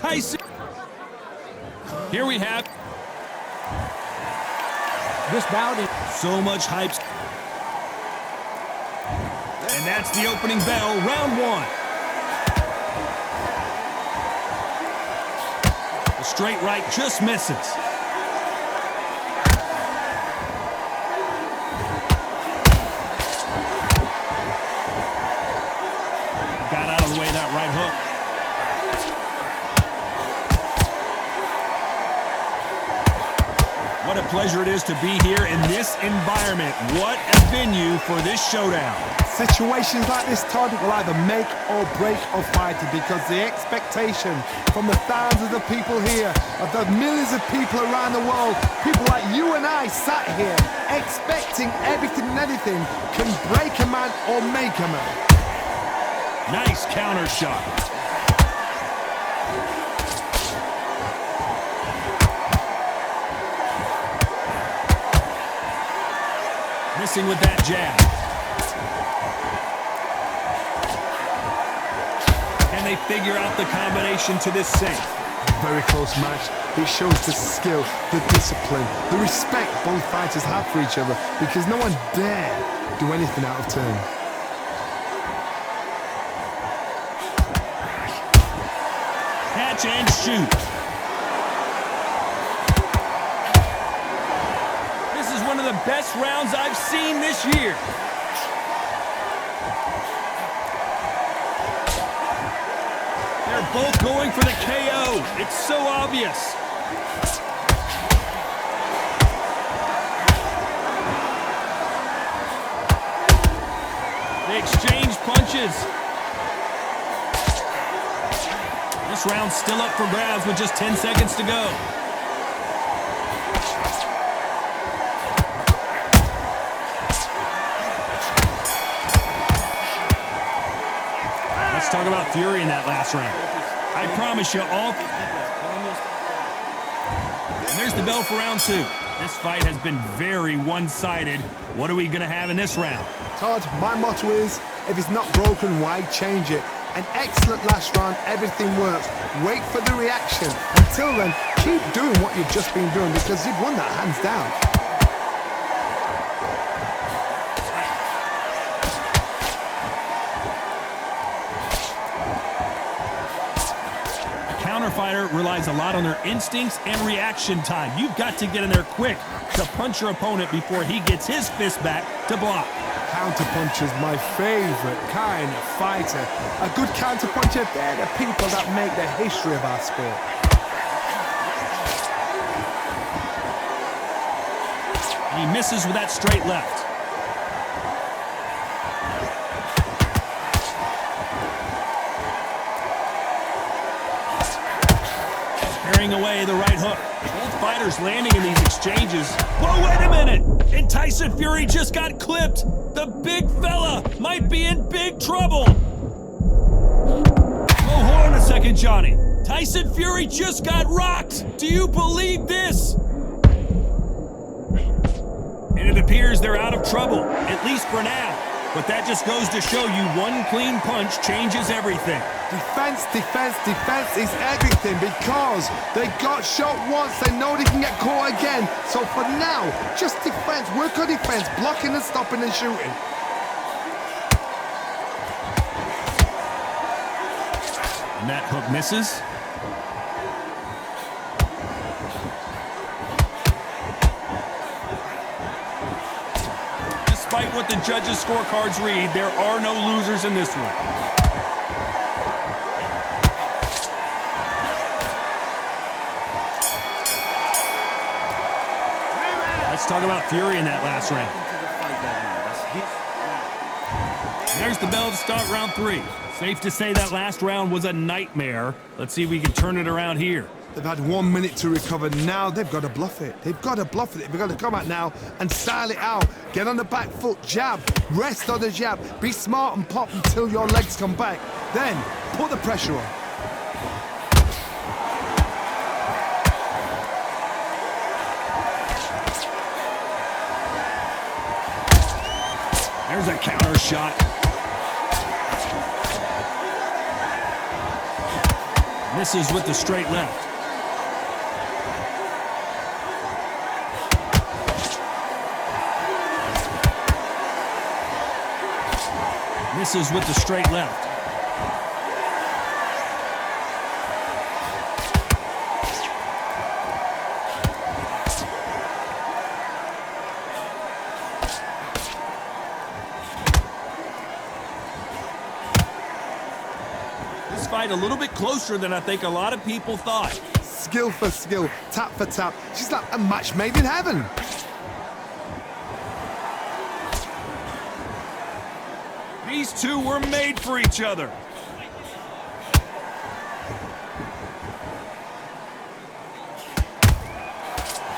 Tyson. Here we have this bout is so much hype. And that's the opening bell, round one. The straight right just misses. Got out of the way that right hook. What a pleasure it is to be here in this environment. What a venue for this showdown. Situations like this, Todd, will either make or break a fighter because the expectation from the thousands of people here, of the millions of people around the world, people like you and I sat here expecting everything and anything can break a man or make a man. Nice counter shot. Missing with that jab. Can they figure out the combination to this safe? Very close match. It shows the skill, the discipline, the respect both fighters have for each other because no one dare do anything out of turn. Catch and shoot. One of the best rounds I've seen this year. They're both going for the KO. It's so obvious. They exchange punches. This round's still up for grabs with just 10 seconds to go. Talk about fury in that last round. I promise you all. And there's the bell for round two. This fight has been very one-sided. What are we going to have in this round? Todd, my motto is, if it's not broken, why change it? An excellent last round, everything works. Wait for the reaction. Until then, keep doing what you've just been doing because you've won that hands down. Fighter relies a lot on their instincts and reaction time. You've got to get in there quick to punch your opponent before he gets his fist back to block. Counterpuncher's my favorite kind of fighter. A good counterpuncher, they're the people that make the history of our sport. And he misses with that straight left. Away the right hook. Both fighters landing in these exchanges. Whoa, wait a minute! And Tyson Fury just got clipped. The big fella might be in big trouble. Oh, hold on a second, Johnny. Tyson Fury just got rocked. Do you believe this? And it appears they're out of trouble, at least for now. But that just goes to show you one clean punch changes everything. Defense, defense, defense is everything because they got shot once, they know they can get caught again. So for now, just defense, work on defense, blocking and stopping and shooting. And that hook misses. Despite what the judges' scorecards read, there are no losers in this one. Let's talk about fury in that last round. There's the bell to start round three. Safe to say that last round was a nightmare. Let's see if we can turn it around here. They've had 1 minute to recover. Now they've got to bluff it. They've got to bluff it. They've got to come out now and style it out. Get on the back foot, jab, rest on the jab. Be smart and pop until your legs come back. Then put the pressure on. There's a counter shot. Misses with the straight left. Misses with the straight left. This fight a little bit closer than I think a lot of people thought. Skill for skill, tap for tap. She's like a match made in heaven. These two were made for each other.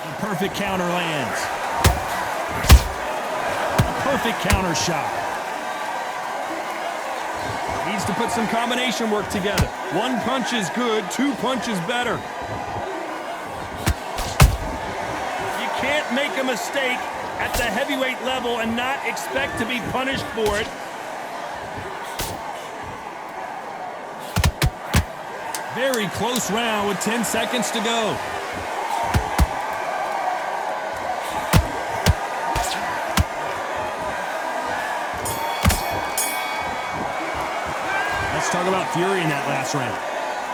The perfect counter lands. A perfect counter shot. Needs to put some combination work together. One punch is good, two punches better. You can't make a mistake at the heavyweight level and not expect to be punished for it. Very close round with 10 seconds to go. Let's talk about Fury in that last round.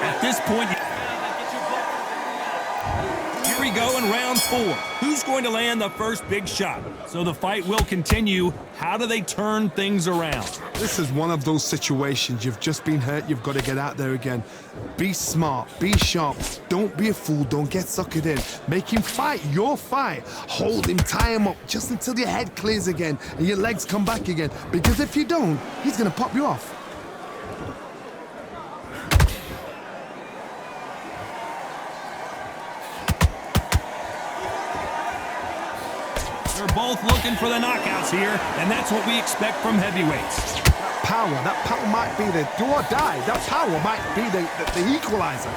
At this point, here we go in round 4. Who's going to land the first big shot? So the fight will continue. How do they turn things around? This is one of those situations. You've just been hurt. You've got to get out there again. Be smart. Be sharp. Don't be a fool. Don't get suckered in. Make him fight your fight. Hold him. Tie him up just until your head clears again and your legs come back again. Because if you don't, he's going to pop you off. They're both looking for the knockouts here, and that's what we expect from heavyweights. That power might be the do or die. That power might be the equalizer.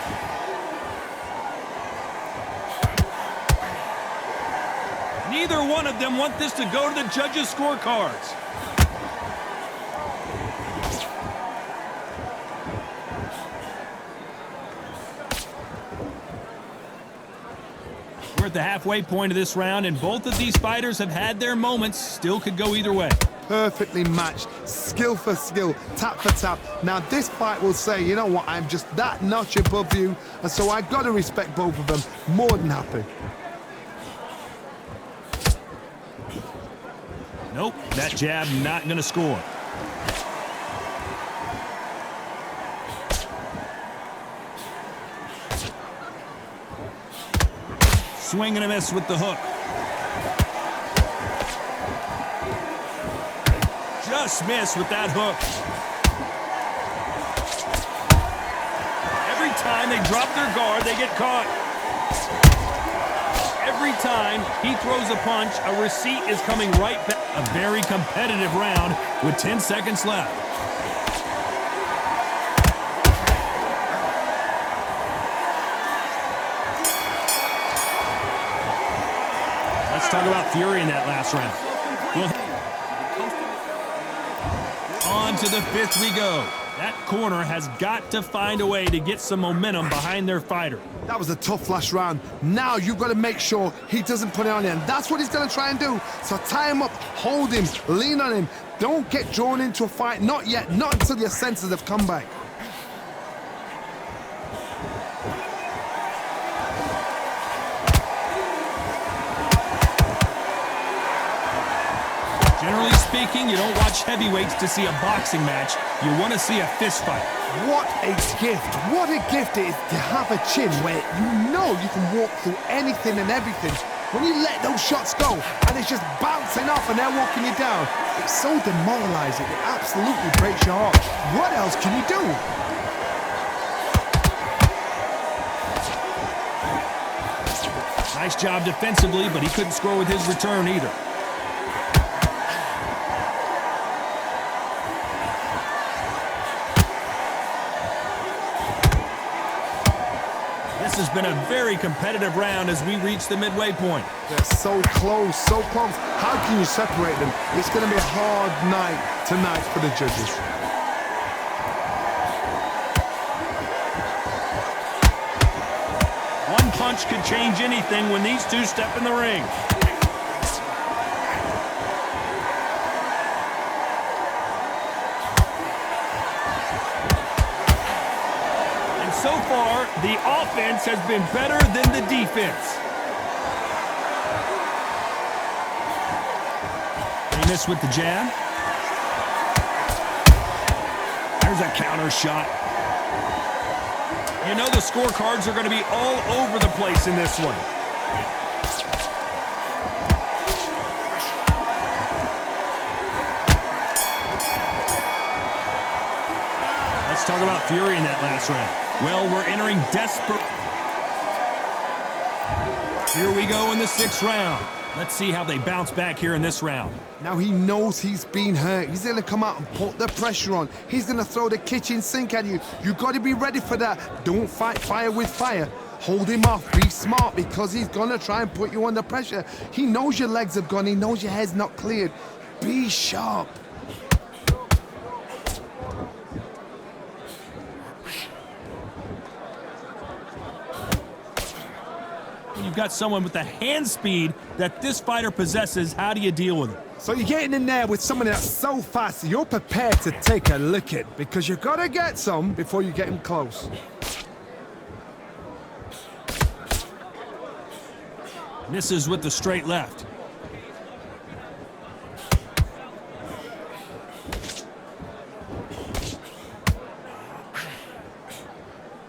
Neither one of them want this to go to the judges' scorecards. We're at the halfway point of this round, and both of these fighters have had their moments. Still could go either way. Perfectly matched, skill for skill, tap for tap. Now this fight will say, you know what, I'm just that notch above you, and so I've got to respect both of them. More than happy. Nope, that jab not going to score. Swing and a miss with the hook. Just missed with that hook. Every time they drop their guard, they get caught. Every time he throws a punch, a receipt is coming right back. A very competitive round with 10 seconds left. Let's talk about Fury in that last round. On to the 5th we go. That corner has got to find a way to get some momentum behind their fighter. That was a tough last round. Now you've got to make sure he doesn't put it on him. That's what he's going to try and do. So tie him up, hold him, lean on him. Don't get drawn into a fight. Not yet. Not until your senses have come back. Generally speaking, you don't watch heavyweights to see a boxing match. You want to see a fist fight. What a gift. What a gift it is to have a chin where you know you can walk through anything and everything. When you let those shots go and it's just bouncing off and they're walking you down, it's so demoralizing. It absolutely breaks your heart. What else can you do? Nice job defensively, but he couldn't score with his return either. This has been a very competitive round as we reach the midway point. They're so close, so close. How can you separate them? It's going to be a hard night tonight for the judges. punch could change anything when these two step in the ring. And so far, the offense has been better than the defense. They miss with the jab. There's a counter shot. You know the scorecards are going to be all over the place in this one. Let's talk about Fury in that last round. Well, we're entering desperate. Here we go in the 6th round. Let's see how they bounce back here in this round. Now he knows he's been hurt. He's going to come out and put the pressure on. He's going to throw the kitchen sink at you. You got to be ready for that. Don't fight fire with fire. Hold him off. Be smart because he's going to try and put you under pressure. He knows your legs are gone. He knows your head's not cleared. Be sharp. You've got someone with the hand speed that this fighter possesses. How do you deal with it? So you're getting in there with someone that's so fast, you're prepared to take a licking because you got to get some before you get him close. Misses with the straight left.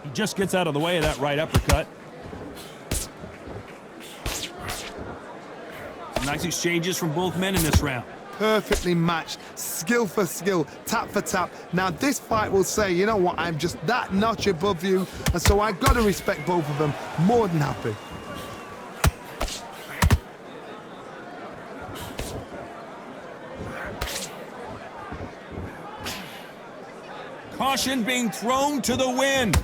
He just gets out of the way of that right uppercut. Nice exchanges from both men in this round. Perfectly matched, skill for skill, tap for tap. Now this fight will say, you know what, I'm just that notch above you, and so I got to respect both of them. More than happy. Caution being thrown to the wind.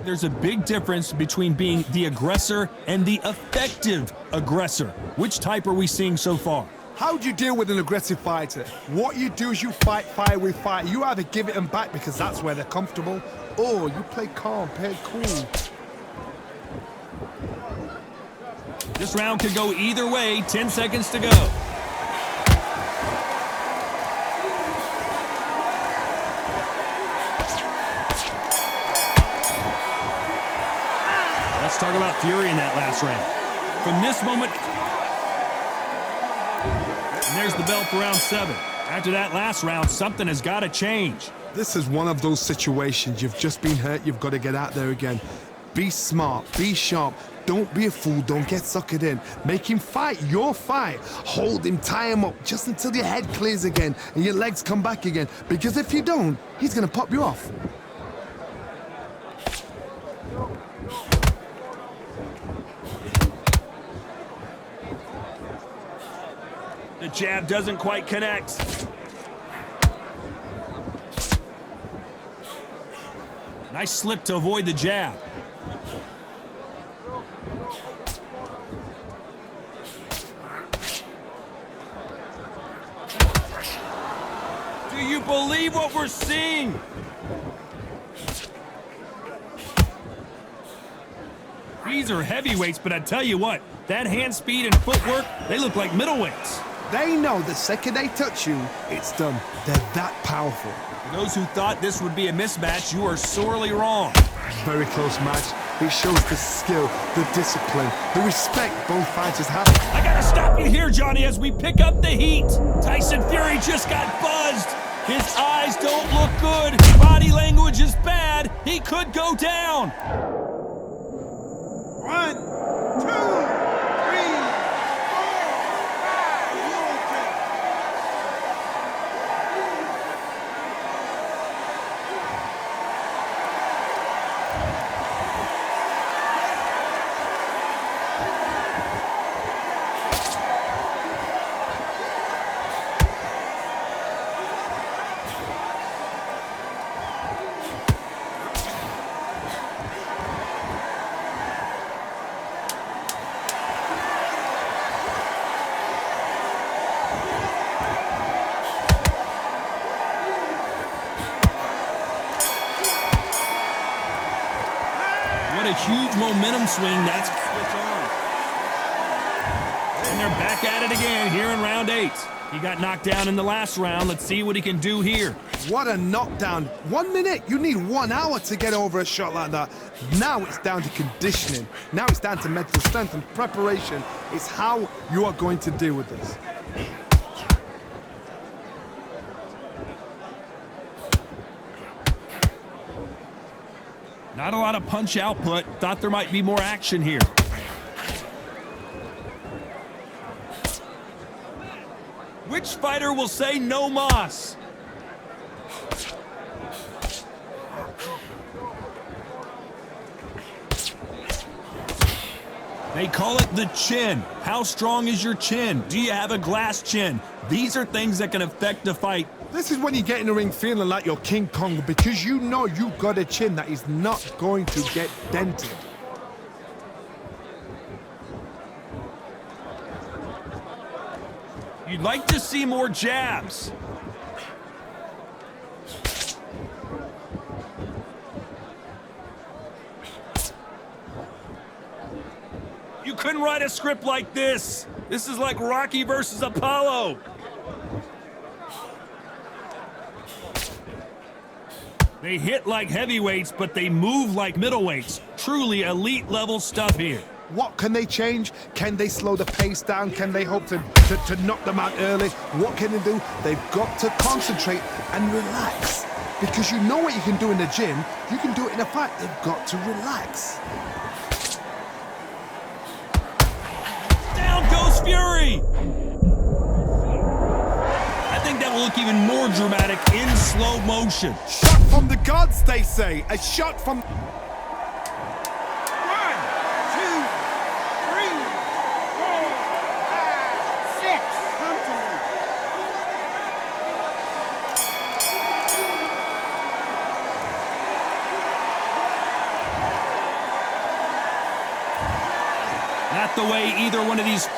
There's a big difference between being the aggressor and the effective aggressor. Which type are we seeing so far? How do you deal with an aggressive fighter? What you do is you fight fire with fire. You either give it them back because that's where they're comfortable, or you play calm, play cool. This round could go either way. 10 seconds to go. Let's talk about Fury in that last round. From this moment, and there's the bell for round 7. After that last round, something has got to change. This is one of those situations. You've just been hurt. You've got to get out there again. Be smart. Be sharp. Don't be a fool. Don't get suckered in. Make him fight your fight. Hold him, tie him up just until your head clears again and your legs come back again. Because if you don't, he's going to pop you off. The jab doesn't quite connect. Nice slip to avoid the jab. Do you believe what we're seeing? These are heavyweights, but I tell you what, that hand speed and footwork, they look like middleweights. They know the second they touch you, it's done. They're that powerful. For those who thought this would be a mismatch, you are sorely wrong. Very close match. It shows the skill, the discipline, the respect both fighters have. I gotta stop you here, Johnny, as we pick up the heat. Tyson Fury just got buzzed. His eyes don't look good. Body language is bad. He could go down. 1, 2, 3, 4. What a huge momentum swing that's switch on. And they're back at it again here in round 8. He got knocked down in the last round. Let's see what he can do here. What a knockdown. 1 minute, you need 1 hour to get over a shot like that. Now it's down to conditioning. Now it's down to mental strength and preparation. It's how you are going to deal with this. Not a lot of punch output. Thought there might be more action here. Which fighter will say no mas? They call it the chin. How strong is your chin? Do you have a glass chin? These are things that can affect the fight. This is when you get in the ring feeling like you're King Kong because you know you've got a chin that is not going to get dented. You'd like to see more jabs. You couldn't write a script like this. This is like Rocky versus Apollo. They hit like heavyweights, but they move like middleweights. Truly elite level stuff here. What can they change? Can they slow the pace down? Can they hope to knock them out early? What can they do? They've got to concentrate and relax. Because you know what you can do in the gym, you can do it in a fight. They've got to relax. Down goes Fury! I think that will look even more dramatic in slow motion. Shot from the gods, they say. A shot from... 1, 2, 3, 4, 5, 6. Come to me. Not the way either one of these